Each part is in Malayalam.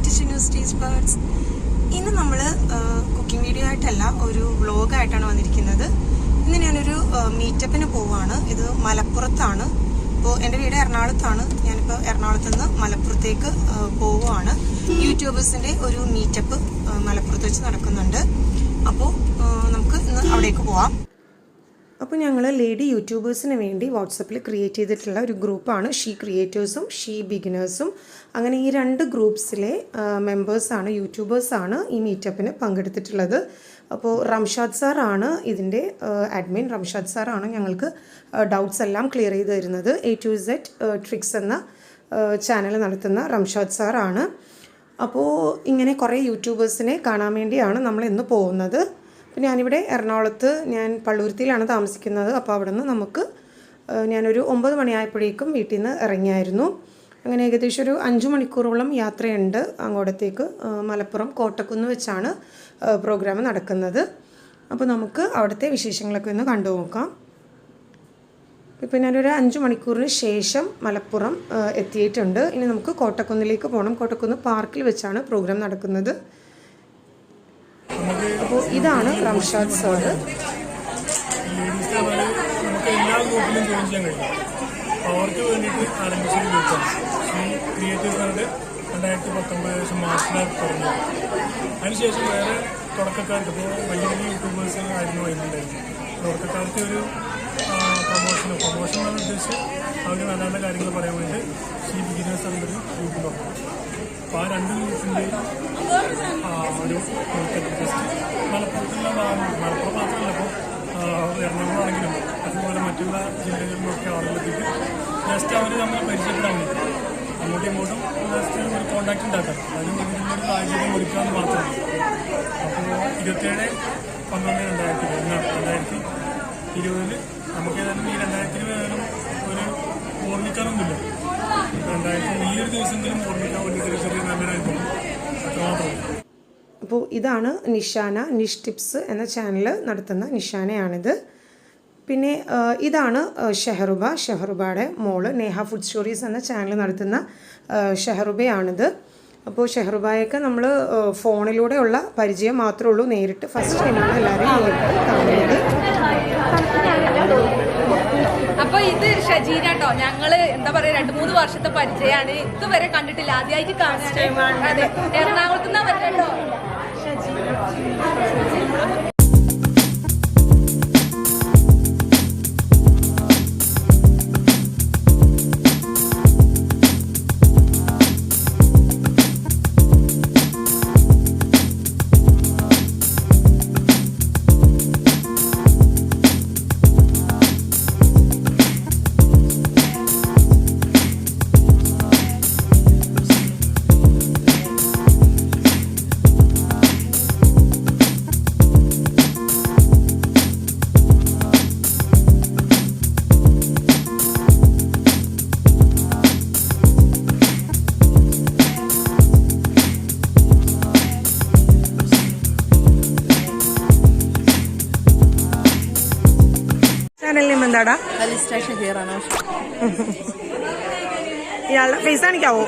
To Chinnoos taste buds. ഇന്ന് നമ്മൾ കുക്കിംഗ് വീഡിയോ ആയിട്ടല്ല, ഒരു വ്ളോഗായിട്ടാണ് വന്നിരിക്കുന്നത്. ഇന്ന് ഞാനൊരു മീറ്റപ്പിന് പോവുകയാണ്. ഇത് മലപ്പുറത്താണ്. അപ്പോൾ എൻ്റെ വീട് എറണാകുളത്താണ്. ഞാനിപ്പോൾ എറണാകുളത്ത് നിന്ന് മലപ്പുറത്തേക്ക് പോവുകയാണ്. യൂട്യൂബേഴ്സിൻ്റെ ഒരു മീറ്റപ്പ് മലപ്പുറത്ത് വെച്ച് നടക്കുന്നുണ്ട്. അപ്പോൾ നമുക്ക് ഇന്ന് അവിടേക്ക് പോവാം. അപ്പോൾ ഞങ്ങൾ ലേഡി യൂട്യൂബേഴ്സിന് വേണ്ടി വാട്സപ്പിൽ ക്രിയേറ്റ് ചെയ്തിട്ടുള്ള ഒരു ഗ്രൂപ്പാണ് ഷീ ക്രിയേറ്റേഴ്സും ഷീ ബിഗിനേഴ്സും. അങ്ങനെ ഈ രണ്ട് ഗ്രൂപ്പ്സിലെ മെമ്പേഴ്സാണ്, യൂട്യൂബേഴ്സാണ് ഈ മീറ്റപ്പിന് പങ്കെടുത്തിട്ടുള്ളത്. അപ്പോൾ റംഷാദ് സാറാണ് ഇതിൻ്റെ അഡ്മിൻ. റംഷാദ് സാറാണ് ഞങ്ങൾക്ക് ഡൗട്ട്സ് എല്ലാം ക്ലിയർ ചെയ്ത് തരുന്നത്. A to Z ട്രിക്സ് എന്ന ചാനൽ നടത്തുന്ന റംഷാദ് സാറാണ്. അപ്പോൾ ഇങ്ങനെ കുറേ യൂട്യൂബേഴ്സിനെ കാണാൻ വേണ്ടിയാണ് നമ്മൾ ഇന്ന് പോകുന്നത്. അപ്പോൾ ഞാനിവിടെ എറണാകുളത്ത്, ഞാൻ പള്ളുരുത്തിയിലാണ് താമസിക്കുന്നത്. അപ്പോൾ അവിടെ നിന്ന് നമുക്ക് ഞാനൊരു 9 മണിയായപ്പോഴേക്കും വീട്ടിൽ നിന്ന് ഇറങ്ങിയായിരുന്നു. അങ്ങനെ ഏകദേശം ഒരു 5 മണിക്കൂറോളം യാത്രയുണ്ട് അങ്ങോട്ടത്തേക്ക്. മലപ്പുറം കോട്ടക്കുന്ന് വെച്ചാണ് പ്രോഗ്രാം നടക്കുന്നത്. അപ്പോൾ നമുക്ക് അവിടുത്തെ വിശേഷങ്ങളൊക്കെ ഒന്ന് കണ്ടു നോക്കാം. ഇപ്പോൾ ഞാനൊരു 5 മണിക്കൂറിന് ശേഷം മലപ്പുറം എത്തിയിട്ടുണ്ട്. ഇനി നമുക്ക് കോട്ടക്കുന്നിലേക്ക് പോകണം. കോട്ടക്കുന്ന് പാർക്കിൽ വെച്ചാണ് പ്രോഗ്രാം നടക്കുന്നത്. അപ്പോൾ ഇതാണ് റംഷാദ് സാറ്. നമുക്ക് എല്ലാ ഗ്രൂപ്പിലും ജോയിൻ ചെയ്യാൻ കഴിയും. അവർക്ക് വേണ്ടിയിട്ട് ആരംഭിച്ച ഒരു ഗ്രൂപ്പാണ് ഷീ ക്രിയേറ്റേഴ്സ്. 2019 മാർച്ചിലാണ് തുടങ്ങി. അതിനുശേഷം വേറെ തുടക്കക്കാർക്ക്, ഇപ്പോൾ വലിയ വലിയ യൂട്യൂബേഴ്സ് ആയിരുന്നു വരുന്നുണ്ടായിരുന്നു. തുടക്കക്കാർക്ക് ഒരു പ്രൊമോഷൻ എന്നാണ് ഉദ്ദേശിച്ച് അവർ നല്ല നല്ല കാര്യങ്ങൾ പറയാൻ വേണ്ടി ഷീ ബിഗിനേഴ്സ് എന്നൊരു ഗ്രൂപ്പ് തുടങ്ങി. അപ്പോൾ ആ രണ്ട് ഗ്രൂപ്പിൻ്റെയും ഒരു മലപ്പുറത്തുള്ള മലപ്പുറം മാത്രമല്ല, ഇപ്പോൾ എറണാകുളമാണെങ്കിലും അതുപോലെ മറ്റുള്ള ജില്ലകളിലൊക്കെ ആളുകളെത്തിയിട്ട് ജസ്റ്റ് അവർ നമ്മൾ പരിചയപ്പെടാൻ വേണ്ടി അങ്ങോട്ടും ഇങ്ങോട്ടും ജസ്റ്റ് ഒരു കോൺടാക്ട് ഉണ്ടാക്കാം. അതിന് വേണ്ടിയിട്ടുള്ളൊരു സാഹചര്യം ഒരുക്കാമെന്ന് മാത്രമേ. അപ്പോൾ 27/11/2020 നമുക്ക് ഏതായാലും ഈ 2000 വേണം ഒരു ഓർമ്മിക്കാനൊന്നുമില്ല. 2000 ഈ ഒരു ദിവസമെങ്കിലും ഓർമ്മിക്കാൻ വേണ്ടിയിട്ട് ചെറിയ നല്ലൊരു അനുഭവം അത്രമാത്രമേ. അപ്പോൾ ഇതാണ് നിഷാന, നിഷ് ടിപ്സ് എന്ന ചാനൽ നടത്തുന്ന നിഷാനയാണിത്. പിന്നെ ഇതാണ് ഷെഹറുബയുടെ മോള്. നേഹ ഫുഡ് സ്റ്റോറീസ് എന്ന ചാനൽ നടത്തുന്ന ഷെഹറുബയാണിത്. അപ്പോൾ ഷെഹറുബയൊക്കെ നമ്മൾ ഫോണിലൂടെയുള്ള പരിചയം മാത്രമേ ഉള്ളൂ. നേരിട്ട് ഫസ്റ്റ് ടൈമാണ് എല്ലാവരും നേരിട്ട് കാണുന്നത്. അപ്പൊ ഇത് ഷജീന കേട്ടോ. ഞങ്ങള് എന്താ പറയാ 2-3 വർഷത്തെ പരിചയമാണ്. ഇതുവരെ കണ്ടിട്ടില്ല, ആദ്യമായിട്ട് കാണാൻ. അതെ, എറണാകുളത്ത് നിന്നാ വരുന്നുണ്ടോ എന്താടാ ഇയാളുടെ ഫേസ് കാണിക്കാവോ?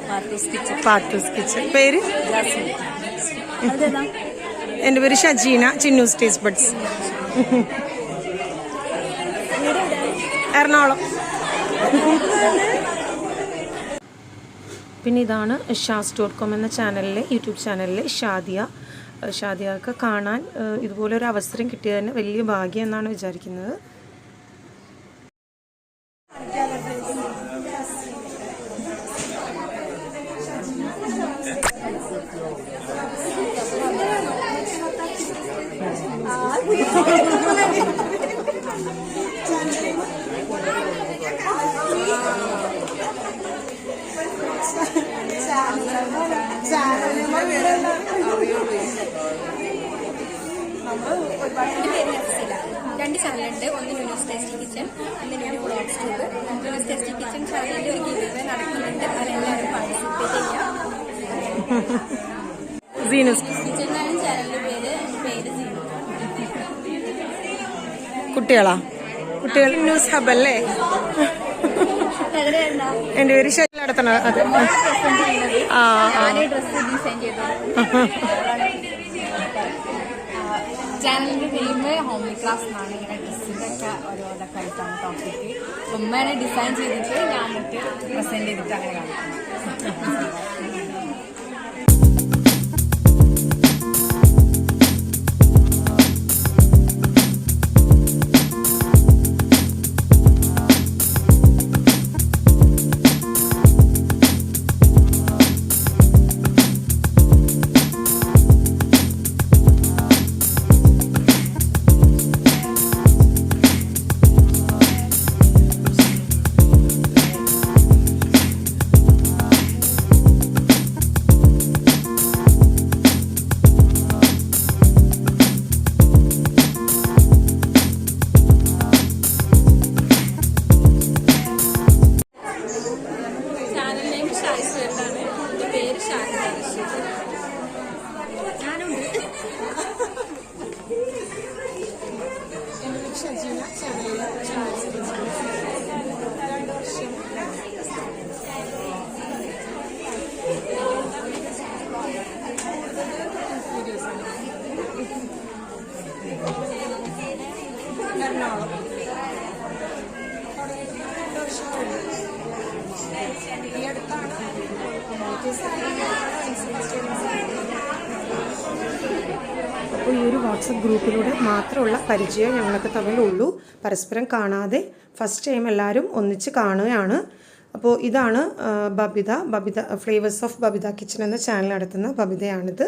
പാർട്ടൂസ് കിച്ചൺ. പേര്? എൻ്റെ പേര് ഷജീന, ചിന്നൂസ് ടേസ്റ്റ് ബഡ്സ്, എറണാകുളം. പിന്നെ ഇതാണ് ഷാസ്.com എന്ന ചാനലിലെ യൂട്യൂബ് ചാനലിലെ ഷാദിയക്ക് കാണാൻ ഇതുപോലെ ഒരു അവസരം കിട്ടിയത് തന്നെ വലിയ ഭാഗ്യം എന്നാണ് വിചാരിക്കുന്നത്. രണ്ട് ചാനലുണ്ട്. ഒന്ന് ന്യൂസ് ടേസ്റ്റി കിച്ചൺ, ഒന്ന് new vlogs tube. News tasty kitchen ചാനലിൽ ഒരു ഗിവ് നടക്കുന്നുണ്ട്. അതെല്ലാവരും പാർട്ടിസിപ്പേറ്റ് ചെയ്യാം. കിച്ചൺ എന്നാണ് ചാനലിന്റെ പേര്. ജീനു. കുട്ടികളാ? കുട്ടികൾ ന്യൂസ് ഹബ് അല്ലേ? എൻ്റെ പേര് ശൈല നടത്തണം. അതെ ചാനലിന്റെ നെയിം ഹോംലി ക്ലാസ് എന്നാണ്. ഇങ്ങനെ ഡ്രസ്സിന്റെ ഒക്കെ ഓരോന്നൊക്കെ ആയിട്ടാണ് ടോപ്പിക്ക്. ഉമ്മയാണ് ഡിസൈൻ ചെയ്തിട്ട് ഞാൻ എന്നിട്ട് പ്രസന്റ് ചെയ്തിട്ട് അങ്ങനെ കാണിക്കുന്നത്. അപ്പോൾ ഈ ഒരു വാട്സപ്പ് ഗ്രൂപ്പിലൂടെ മാത്രമുള്ള പരിചയം ഞങ്ങൾക്ക് തമ്മിലുള്ളൂ. പരസ്പരം കാണാതെ ഫസ്റ്റ് ടൈം എല്ലാവരും ഒന്നിച്ച് കാണുകയാണ്. അപ്പോൾ ഇതാണ് Babitha flavours of Babitha kitchen എന്ന ചാനൽ നടത്തുന്ന ബബിതയാണിത്.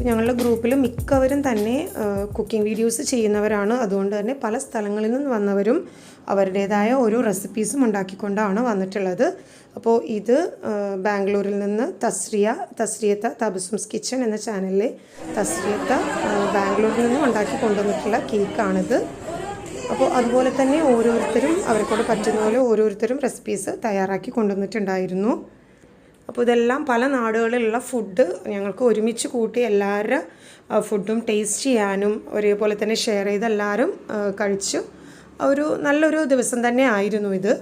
ഞങ്ങളുടെ ഗ്രൂപ്പിൽ മിക്കവരും തന്നെ കുക്കിംഗ് വീഡിയോസ് ചെയ്യുന്നവരാണ്. അതുകൊണ്ട് തന്നെ പല സ്ഥലങ്ങളിൽ നിന്ന് വന്നവരും അവരുടേതായ ഓരോ റെസിപ്പീസും ഉണ്ടാക്കിക്കൊണ്ടാണ് വന്നിട്ടുള്ളത്. അപ്പോൾ ഇത് ബാംഗ്ലൂരിൽ നിന്ന് തസ്രിയത്ത തബസുംസ് കിച്ചൺ എന്ന ചാനലിലെ തസ്രിയത്ത ബാംഗ്ലൂരിൽ നിന്നും ഉണ്ടാക്കി കൊണ്ടുവന്നിട്ടുള്ള കേക്കാണിത്. അപ്പോൾ അതുപോലെ തന്നെ ഓരോരുത്തരും അവർക്കൂടെ പറ്റുന്ന പോലെ ഓരോരുത്തരും റെസിപ്പീസ് തയ്യാറാക്കി കൊണ്ടുവന്നിട്ടുണ്ടായിരുന്നു. അപ്പോൾ ഇതെല്ലാം പല നാടുകളിലുള്ള ഫുഡ് ഞങ്ങൾക്ക് ഒരുമിച്ച് കൂട്ടി എല്ലാവരുടെ ഫുഡും ടേസ്റ്റ് ചെയ്യാനും ഒരേപോലെ തന്നെ ഷെയർ ചെയ്ത് എല്ലാവരും കഴിച്ചു. ഒരു നല്ലൊരു ദിവസം തന്നെ ആയിരുന്നു ഇത്.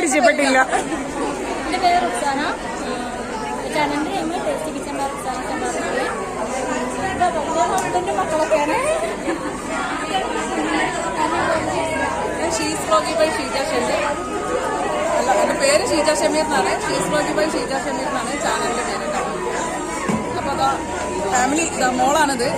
പരിചയപ്പെട്ടില്ല. എൻ്റെ പേര് റുക്സാന. ചാനലിൻ്റെ name tasty kitchen by Ruksana ചെമ്മാറനാണ്. എൻ്റെ മക്കളൊക്കെയാണ്. She's vlogy by Sheeja Shameer. അല്ല, എൻ്റെ പേര് ഷീജ ഷമീർ എന്നാണ്. She's vlogy by Sheeja Shameer എന്നാണ് ചാനലിൻ്റെ പേര്. അപ്പോൾ അതാ ഫാമിലി മോളാണിത്.